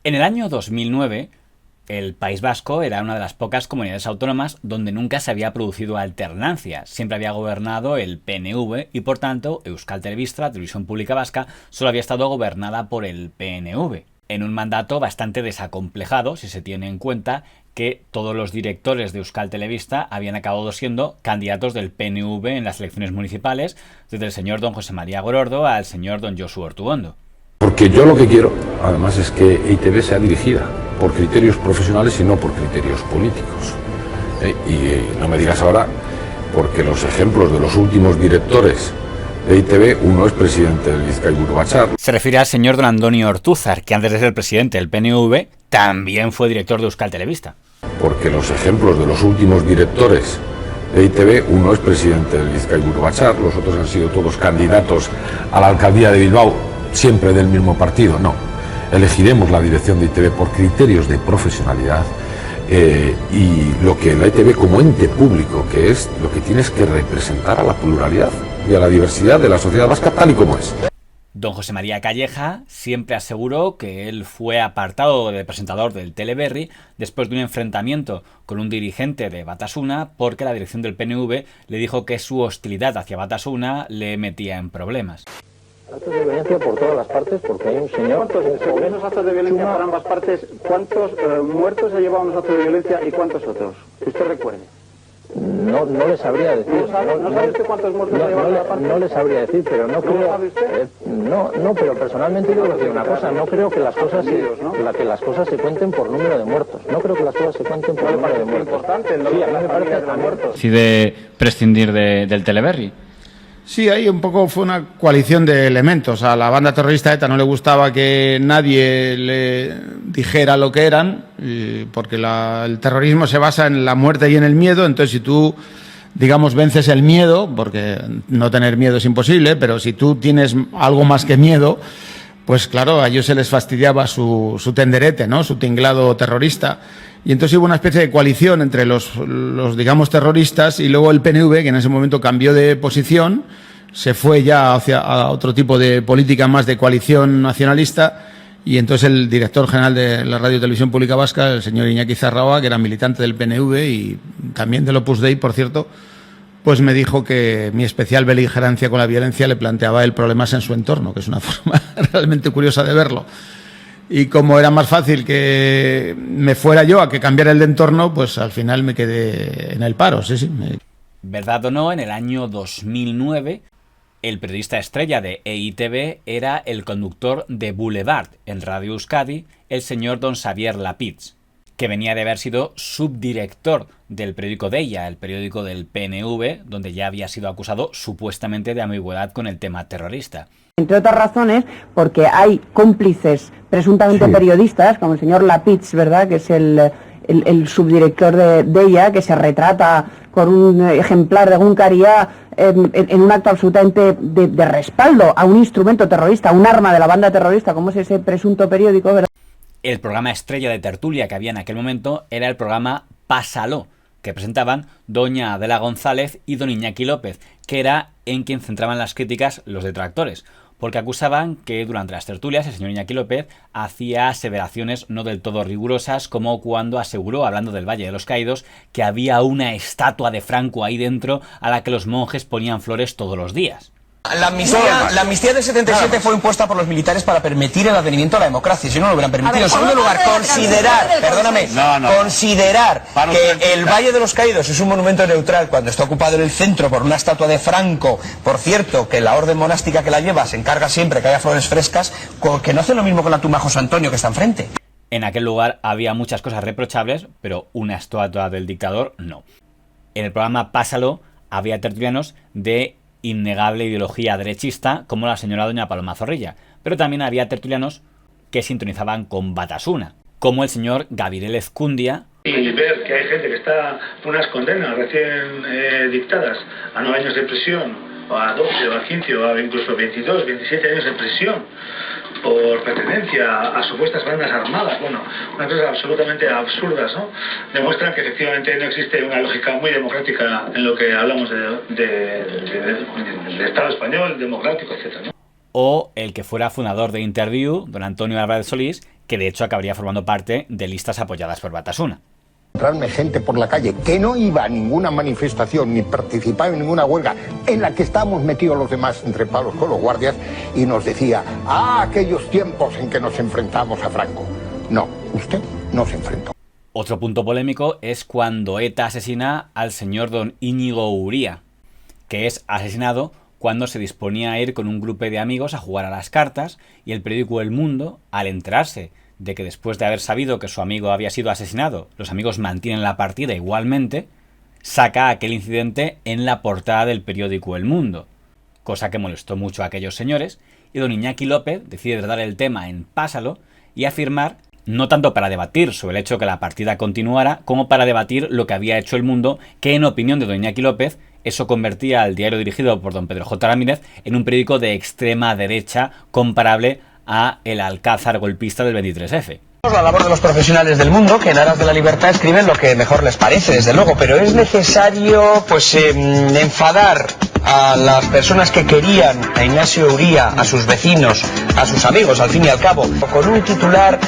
En el año 2009, el País Vasco era una de las pocas comunidades autónomas donde nunca se había producido alternancia. Siempre había gobernado el PNV y, por tanto, Euskal Telebista, la televisión pública vasca, solo había estado gobernada por el PNV. En un mandato bastante desacomplejado, si se tiene en cuenta que todos los directores de Euskal Telebista habían acabado siendo candidatos del PNV en las elecciones municipales, desde el señor don José María Gorordo al señor don Josu Ortuondo. Porque yo lo que quiero, además, es que EITB sea dirigida por criterios profesionales y no por criterios políticos. Y no me digas ahora, porque los ejemplos de los últimos directores de EITB, uno es presidente del Bizkaiburu Batzar. Se refiere al señor don Andoni Ortúzar, que antes de ser presidente del PNV, también fue director de Euskal Telebista. Porque los ejemplos de los últimos directores de EITB, uno es presidente del Bizkaiburu Batzar, los otros han sido todos candidatos a la alcaldía de Bilbao, siempre del mismo partido. No, elegiremos la dirección de EITB por criterios de profesionalidad y lo que la EITB como ente público que es, lo que tiene es que representar a la pluralidad y a la diversidad de la sociedad vasca tal y como es. Don José María Calleja siempre aseguró que él fue apartado de presentador del Teleberri después de un enfrentamiento con un dirigente de Batasuna porque la dirección del PNV le dijo que su hostilidad hacia Batasuna le metía en problemas. Actos de violencia por todas las partes, porque hay un señor... Según esos actos de violencia por ambas partes, ¿cuántos muertos se llevaban los actos de violencia y cuántos otros? Que usted recuerde. No le sabría decir. ¿No sabe usted cuántos muertos se llevaban las partes? No le sabría decir, pero no creo... ¿No lo sabe usted? No, pero personalmente digo que una cosa, no creo que las cosas que las cosas se cuenten por número de muertos. No creo que las cosas se cuenten por número de muertos. Importante el Sí, a mí de me las parece familias de los muertos. Decide prescindir del Teleberri. Sí, ahí un poco fue una coalición de elementos. A la banda terrorista ETA no le gustaba que nadie le dijera lo que eran, porque el terrorismo se basa en la muerte y en el miedo. Entonces, si tú, digamos, vences el miedo, porque no tener miedo es imposible, pero si tú tienes algo más que miedo, pues claro, a ellos se les fastidiaba su tenderete, ¿no? Su tinglado terrorista. Y entonces hubo una especie de coalición entre los digamos, terroristas y luego el PNV, que en ese momento cambió de posición, se fue ya a otro tipo de política más de coalición nacionalista, y entonces el director general de la Radio y Televisión Pública Vasca, el señor Iñaki Zarraoa, que era militante del PNV y también del Opus Dei, por cierto, pues me dijo que mi especial beligerancia con la violencia le planteaba el problemas en su entorno, que es una forma realmente curiosa de verlo. Y como era más fácil que me fuera yo a que cambiara el de entorno, pues al final me quedé en el paro, sí. ¿Verdad o no? En el año 2009, el periodista estrella de EITB era el conductor de Boulevard en Radio Euskadi, el señor don Xavier Lapitz, que venía de haber sido subdirector del periódico Deia, el periódico del PNV, donde ya había sido acusado supuestamente de ambigüedad con el tema terrorista. Entre otras razones, porque hay cómplices presuntamente periodistas, como el señor Lapitz, ¿verdad?, que es el subdirector de ella, que se retrata con un ejemplar de Guncaria en un acto absolutamente de respaldo a un instrumento terrorista, a un arma de la banda terrorista, como es ese presunto periódico, ¿verdad? El programa estrella de tertulia que había en aquel momento era el programa Pásalo, que presentaban doña Adela González y don Iñaki López, que era en quien centraban las críticas los detractores, porque acusaban que durante las tertulias el señor Iñaki López hacía aseveraciones no del todo rigurosas, como cuando aseguró, hablando del Valle de los Caídos, que había una estatua de Franco ahí dentro a la que los monjes ponían flores todos los días. La amnistía del 77 fue impuesta por los militares para permitir el advenimiento a la democracia. Si no lo hubieran permitido. En segundo lugar, considerar que el Valle de los Caídos es un monumento neutral cuando está ocupado en el centro por una estatua de Franco. Por cierto, que la orden monástica que la lleva se encarga siempre que haya flores frescas, que no hace lo mismo con la tumba José Antonio que está enfrente. En aquel lugar había muchas cosas reprochables, pero una estatua del dictador no. En el programa Pásalo había tertulianos de innegable ideología derechista, como la señora doña Paloma Zorrilla, pero también había tertulianos que sintonizaban con Batasuna, como el señor Gabriel Ezcundia. Y ver que hay gente que está por unas condenas recién dictadas a 9 años de prisión, o a 12, o a 15, o a incluso 22, 27 años de prisión por pertenencia a supuestas bandas armadas, bueno, unas cosas absolutamente absurdas, ¿no? Demuestran que efectivamente no existe una lógica muy democrática en lo que hablamos de Estado español, democrático, etcétera, ¿no? o el que fuera fundador de Interview, don Antonio Álvarez Solís, que de hecho acabaría formando parte de listas apoyadas por Batasuna. Encontrarme gente por la calle que no iba a ninguna manifestación ni participaba en ninguna huelga en la que estábamos metidos los demás entre palos con los guardias y nos decía, aquellos tiempos en que nos enfrentamos a Franco. No, usted no se enfrentó. Otro punto polémico es cuando ETA asesina al señor don Íñigo Uría, que es asesinado cuando se disponía a ir con un grupo de amigos a jugar a las cartas, y el periódico El Mundo, al enterarse de que después de haber sabido que su amigo había sido asesinado, los amigos mantienen la partida igualmente, saca aquel incidente en la portada del periódico El Mundo, cosa que molestó mucho a aquellos señores, y don Iñaki López decide tratar el tema en Pásalo y afirmar, no tanto para debatir sobre el hecho de que la partida continuara, como para debatir lo que había hecho El Mundo, que en opinión de don Iñaki López, eso convertía al diario dirigido por don Pedro J. Ramírez en un periódico de extrema derecha comparable a el Alcázar golpista del 23F. La labor de los profesionales del mundo, que en aras de la libertad escriben lo que mejor les parece, desde luego, pero es necesario enfadar a las personas que querían a Ignacio Uría, a sus vecinos, a sus amigos, al fin y al cabo, con un titular.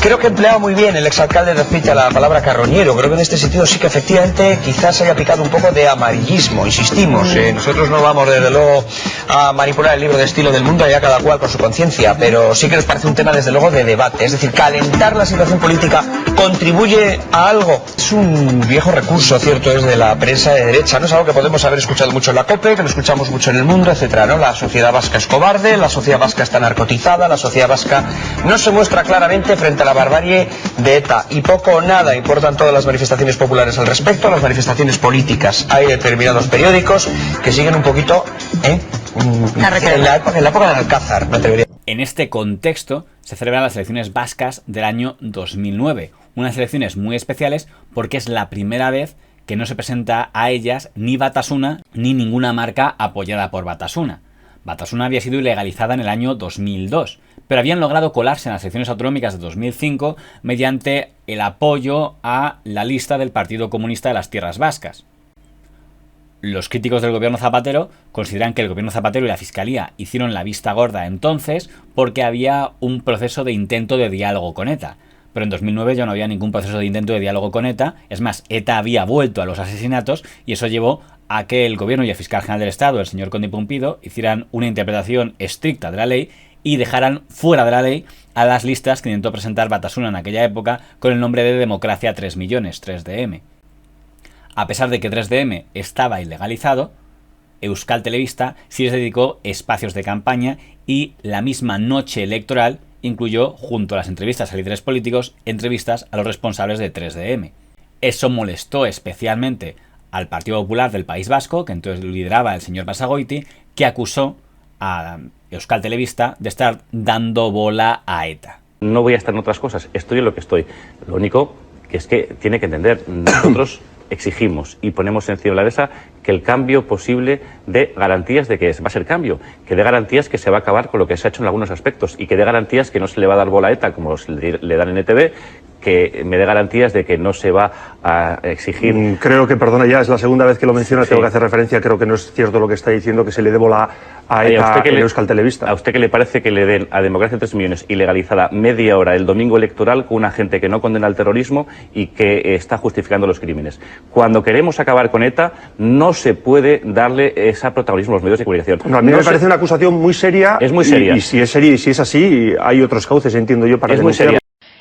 Creo que empleaba muy bien el exalcalde de Azpeitia la palabra carroñero. Creo que en este sentido sí que efectivamente quizás haya picado un poco de amarillismo. Insistimos, nosotros no vamos desde luego a manipular el libro de estilo del Mundo, allá cada cual con su conciencia, pero sí que nos parece un tema desde luego de debate. Es decir, calentar la situación política contribuye a algo. Es un viejo recurso, cierto, es de la prensa de derecha, no es algo que podemos haber escuchado mucho en la COPE, que lo escuchamos mucho en El Mundo, etcétera, ¿no? La sociedad vasca es cobarde, la sociedad vasca está narcotizada, la sociedad vasca no se muestra claramente frente a la barbarie de ETA, y poco o nada importan todas las manifestaciones populares al respecto, las manifestaciones políticas. Hay determinados periódicos que siguen un poquito en la época del Alcázar, me atrevería. En este contexto se celebran las elecciones vascas del año 2009, unas elecciones muy especiales porque es la primera vez que no se presenta a ellas ni Batasuna ni ninguna marca apoyada por Batasuna. Batasuna había sido ilegalizada en el año 2002, pero habían logrado colarse en las elecciones autonómicas de 2005 mediante el apoyo a la lista del Partido Comunista de las Tierras Vascas. Los críticos del gobierno Zapatero consideran que el gobierno Zapatero y la Fiscalía hicieron la vista gorda entonces porque había un proceso de intento de diálogo con ETA. Pero en 2009 ya no había ningún proceso de intento de diálogo con ETA. Es más, ETA había vuelto a los asesinatos y eso llevó a que el gobierno y el fiscal general del Estado, el señor Conde Pumpido, hicieran una interpretación estricta de la ley y dejaran fuera de la ley a las listas que intentó presentar Batasuna en aquella época con el nombre de Democracia 3 millones, 3DM. A pesar de que 3DM estaba ilegalizado, Euskal Telebista sí les dedicó espacios de campaña y la misma noche electoral incluyó, junto a las entrevistas a líderes políticos, entrevistas a los responsables de 3DM. Eso molestó especialmente al Partido Popular del País Vasco, que entonces lideraba el señor Basagoiti, que acusó a Euskal Telebista de estar dando bola a ETA. No voy a estar en otras cosas, estoy en lo que estoy. Lo único que es que tiene que entender, nosotros exigimos y ponemos encima de la mesa que el cambio posible dé garantías de que va a ser cambio, que dé garantías que se va a acabar con lo que se ha hecho en algunos aspectos y que dé garantías que no se le va a dar bola a ETA como le dan en ETV, que me dé garantías de que no se va a exigir. Creo que, perdona, ya es la segunda vez que lo menciona, sí. Tengo que hacer referencia, creo que no es cierto lo que está diciendo, que se le dé bola a ETA en Euskal Telebista. ¿A usted qué le parece que le den a Democracia 3 millones ilegalizada media hora el domingo electoral con una gente que no condena el terrorismo y que está justificando los crímenes? Cuando queremos acabar con ETA, no se puede darle ese protagonismo a los medios de comunicación. No, a mí me parece una acusación muy seria. Es muy seria. Y si es seria y si es así, hay otros cauces, entiendo yo, para denunciarlo.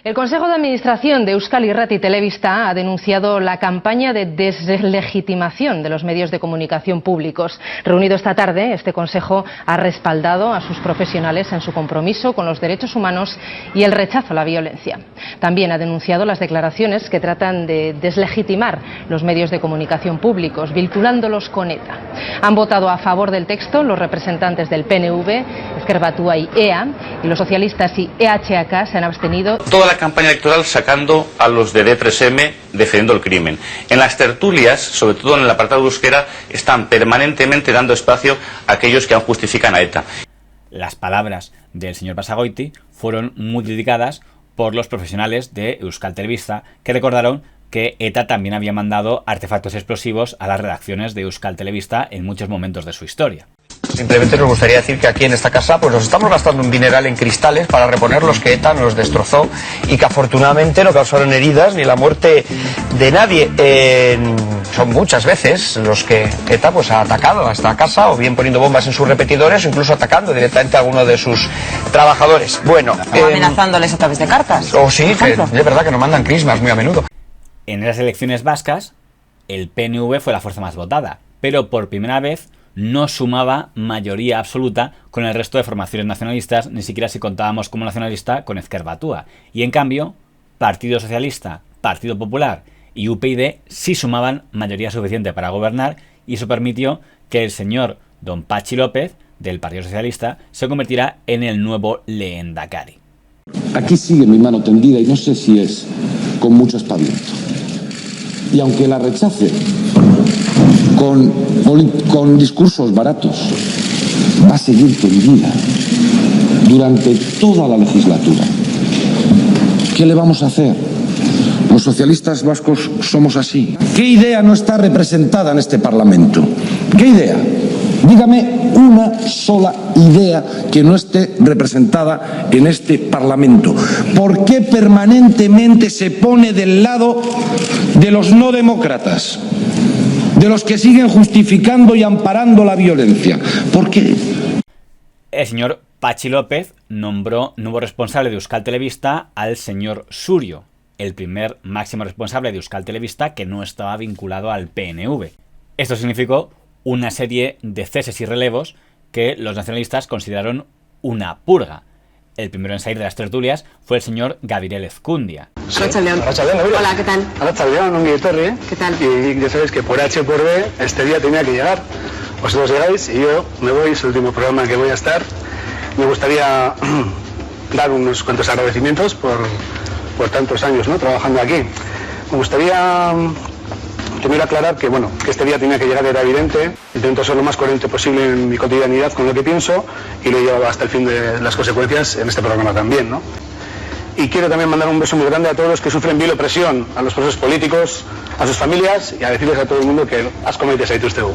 El Consejo de Administración de Euskal Irrati Telebista ha denunciado la campaña de deslegitimación de los medios de comunicación públicos. Reunido esta tarde, este Consejo ha respaldado a sus profesionales en su compromiso con los derechos humanos y el rechazo a la violencia. También ha denunciado las declaraciones que tratan de deslegitimar los medios de comunicación públicos, vinculándolos con ETA. Han votado a favor del texto los representantes del PNV, Ezker Batua y EA, y los socialistas y EHK se han abstenido. Toda la campaña electoral sacando a los de D3M defendiendo el crimen. En las tertulias, sobre todo en el apartado de euskera, están permanentemente dando espacio a aquellos que aún justifican a ETA. Las palabras del señor Basagoiti fueron muy criticadas por los profesionales de Euskal Telebista, que recordaron que ETA también había mandado artefactos explosivos a las redacciones de Euskal Telebista en muchos momentos de su historia. Simplemente nos gustaría decir que aquí en esta casa pues nos estamos gastando un dineral en cristales para reponer los que ETA nos destrozó y que afortunadamente no causaron heridas ni la muerte de nadie. Son muchas veces los que ETA pues ha atacado a esta casa, o bien poniendo bombas en sus repetidores o incluso atacando directamente a alguno de sus trabajadores. Bueno, o amenazándoles a través de cartas. O sí, que es verdad que nos mandan crismas muy a menudo. En las elecciones vascas, el PNV fue la fuerza más votada, pero por primera vez no sumaba mayoría absoluta con el resto de formaciones nacionalistas, ni siquiera si contábamos como nacionalista con Ezker Batua. Y en cambio, Partido Socialista, Partido Popular y UPyD sí sumaban mayoría suficiente para gobernar, y eso permitió que el señor don Patxi López, del Partido Socialista, se convertirá en el nuevo lehendakari. Aquí sigue mi mano tendida y no sé si es con mucho espaviento. Y aunque la rechace con discursos baratos, va a seguir tendida durante toda la legislatura. ¿Qué le vamos a hacer? Los socialistas vascos somos así. ¿Qué idea no está representada en este Parlamento? ¿Qué idea? Dígame una sola idea que no esté representada en este Parlamento. ¿Por qué permanentemente se pone del lado de los no demócratas? De los que siguen justificando y amparando la violencia. ¿Por qué? El señor Patxi López nombró nuevo responsable de Euskal Telebista al señor Surio, el primer máximo responsable de Euskal Telebista que no estaba vinculado al PNV. Esto significó una serie de ceses y relevos que los nacionalistas consideraron una purga. El primero en salir de las tertulias fue el señor Gabriel Ezcundia. Arratsaldeon. Hola, ¿qué tal? Arratsaldeon, ongi etorri, ¿eh? ¿Qué tal? Y ya sabéis que por H o por B este día tenía que llegar. Vosotros llegáis y yo me voy, es el último programa en que voy a estar. Me gustaría dar unos cuantos agradecimientos por tantos años, ¿no?, trabajando aquí. Me gustaría primero aclarar que, bueno, que este día tenía que llegar, era evidente. Intento ser lo más coherente posible en mi cotidianidad con lo que pienso y lo llevo hasta el fin de las consecuencias en este programa también, ¿no? Y quiero también mandar un beso muy grande a todos los que sufren vil opresión, a los presos políticos, a sus familias, y a decirles a todo el mundo que as comeites zaituztegu.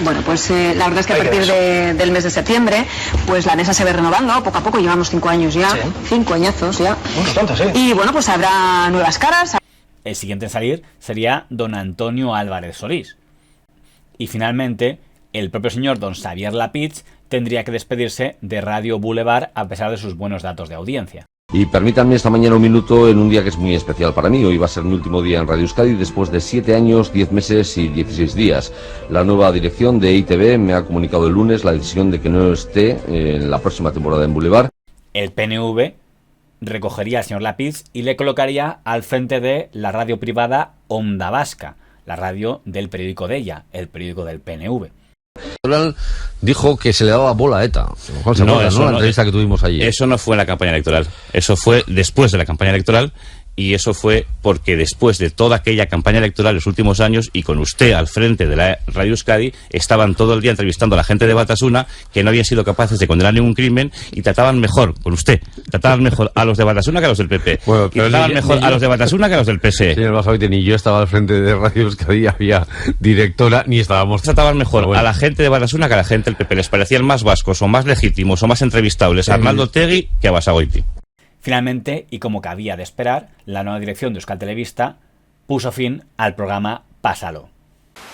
Bueno, pues la verdad es que a partir del mes de septiembre, pues la mesa se ve renovando, poco a poco, llevamos 5 años ya, sí. 5 añazos ya. Unos tantos, sí. Y bueno, pues habrá nuevas caras. El siguiente en salir sería don Antonio Álvarez Solís. Y finalmente, el propio señor don Xavier Lapitz tendría que despedirse de Radio Boulevard a pesar de sus buenos datos de audiencia. Y permítanme esta mañana un minuto en un día que es muy especial para mí. Hoy va a ser mi último día en Radio Euskadi después de 7 años, 10 meses y 16 días. La nueva dirección de EITV me ha comunicado el lunes la decisión de que no esté en la próxima temporada en Boulevard. El PNV recogería al señor Lapitz y le colocaría al frente de la radio privada Onda Vasca, la radio del periódico Deia, el periódico del PNV. Dijo que se le daba bola a ETA. La entrevista que tuvimos allí. Eso no fue en la campaña electoral. Eso fue después de la campaña electoral. Y eso fue porque después de toda aquella campaña electoral los últimos años, y con usted al frente de la Radio Euskadi, estaban todo el día entrevistando a la gente de Batasuna que no habían sido capaces de condenar ningún crimen y trataban mejor, con usted, trataban mejor a los de Batasuna que a los del PP. Bueno, y trataban mejor a los de Batasuna que a los del PSE. Señor Basagoiti, ni yo estaba al frente de Radio Euskadi, había directora, ni estábamos... Trataban mejor a la gente de Batasuna que a la gente del PP. Les parecían más vascos o más legítimos o más entrevistables a Arnaldo Otegi que a Basagoiti. Finalmente, y como cabía de esperar, la nueva dirección de Euskal Telebista puso fin al programa Pásalo.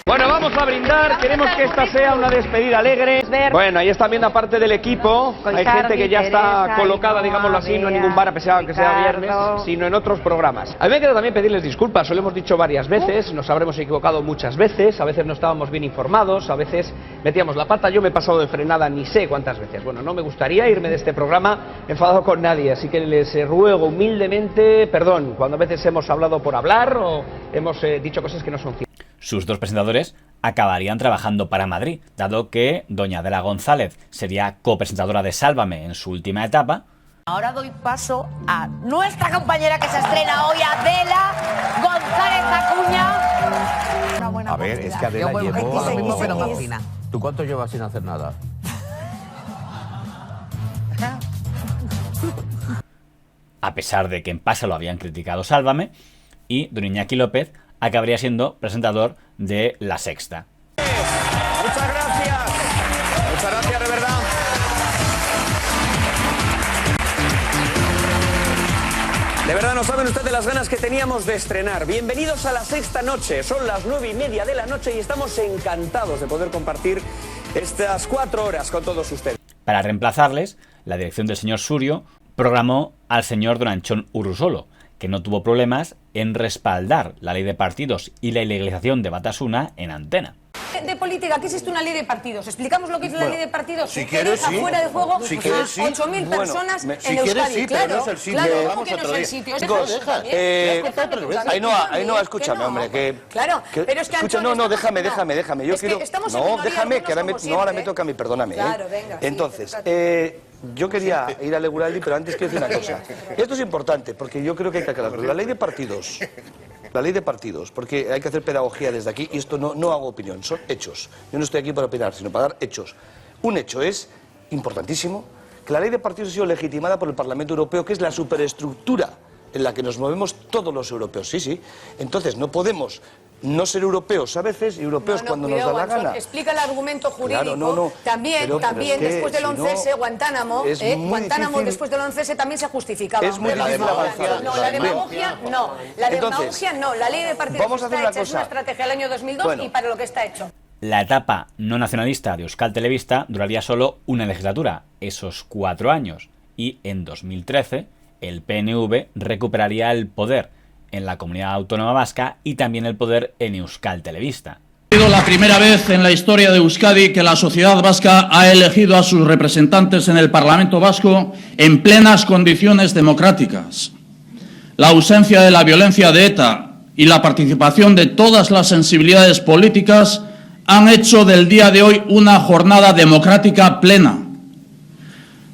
Bueno, vamos a brindar, queremos que esta sea una despedida alegre. Bueno, ahí está viendo aparte del equipo, hay gente que ya está colocada, digámoslo así, no en ningún bar a pesar que sea viernes, sino en otros programas. A mí me queda también pedirles disculpas, lo hemos dicho varias veces, nos habremos equivocado muchas veces, a veces no estábamos bien informados, a veces metíamos la pata, yo me he pasado de frenada ni sé cuántas veces. Bueno, no me gustaría irme de este programa enfadado con nadie, así que les ruego humildemente perdón cuando a veces hemos hablado por hablar o hemos dicho cosas que no son ciertas. Sus dos presentadores acabarían trabajando para Madrid, dado que doña Adela González sería copresentadora de Sálvame en su última etapa. Ahora doy paso a nuestra compañera que se estrena hoy, Adela González Acuña. A ver, es que Adela llevó ahora mismo, pero más fina. ¿Tú cuánto llevas sin hacer nada? A pesar de que en Pásalo habían criticado Sálvame, y don Iñaki López acabaría siendo presentador de La Sexta. Muchas gracias. Muchas gracias, De verdad no saben ustedes las ganas que teníamos de estrenar. Bienvenidos a La Sexta Noche. Son las 9:30 de la noche y estamos encantados de poder compartir estas 4 horas con todos ustedes. Para reemplazarles, la dirección del señor Surio programó al señor Don Anchón Urusolo, que no tuvo problemas en respaldar la ley de partidos y la ilegalización de Batasuna en antena. De política, ¿qué es esto una ley de partidos? ¿Explicamos lo que es la ley de partidos? Si quieres, sí. Fuera de juego, si quieres, sí. 8.000 personas en si Euskadi. Quieres, sí, claro, pero no es el sitio. Claro, Vamos que no es el sitio. Ainhoa, escúchame, hombre, que... Claro, pero es que escucha, Antonio... No, déjame. Yo quiero... No, déjame, que ahora me toca a mí, perdóname. Claro, venga. Entonces, yo quería ir a Leguraldi, pero antes quiero decir una cosa. Esto es importante, porque yo creo que hay que aclararlo. La ley de partidos, porque hay que hacer pedagogía desde aquí, y esto no hago opinión, son hechos. Yo no estoy aquí para opinar, sino para dar hechos. Un hecho es importantísimo, que la ley de partidos ha sido legitimada por el Parlamento Europeo, que es la superestructura en la que nos movemos todos los europeos. Sí. Entonces, no podemos no ser europeos a veces y europeos cuando nos da la gana. Explica el argumento jurídico. Claro, También después del 11S, Guantánamo, difícil. Después del 11S también se justificaba. Es muy difícil avanzar. La demagogia no. La ley de partidos vamos a hacer una cosa. Es una estrategia del año 2002 y para lo que está hecho. La etapa no nacionalista de Euskal Telebista duraría solo una legislatura, esos 4 años, y en 2013 el PNV recuperaría el poder en la Comunidad Autónoma Vasca y también el poder en Euskal Telebista. Ha sido la primera vez en la historia de Euskadi que la sociedad vasca ha elegido a sus representantes en el Parlamento Vasco en plenas condiciones democráticas. La ausencia de la violencia de ETA y la participación de todas las sensibilidades políticas han hecho del día de hoy una jornada democrática plena.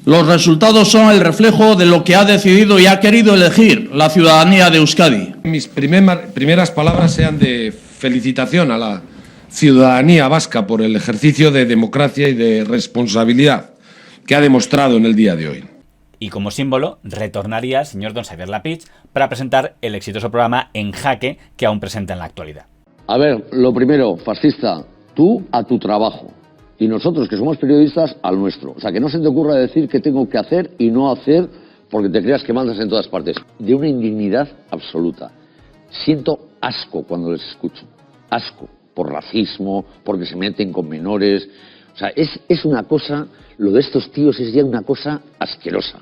Los resultados son el reflejo de lo que ha decidido y ha querido elegir la ciudadanía de Euskadi. Mis primeras palabras sean de felicitación a la ciudadanía vasca por el ejercicio de democracia y de responsabilidad que ha demostrado en el día de hoy. Y como símbolo, retornaría el señor don Xavier Lapitz para presentar el exitoso programa En Jaque que aún presenta en la actualidad. A ver, lo primero, fascista, tú a tu trabajo. Y nosotros, que somos periodistas, al nuestro. O sea, que no se te ocurra decir qué tengo que hacer y no hacer porque te creas que mandas en todas partes. De una indignidad absoluta. Siento asco cuando les escucho. Asco. Por racismo, porque se meten con menores. O sea, es una cosa... Lo de estos tíos es ya una cosa asquerosa.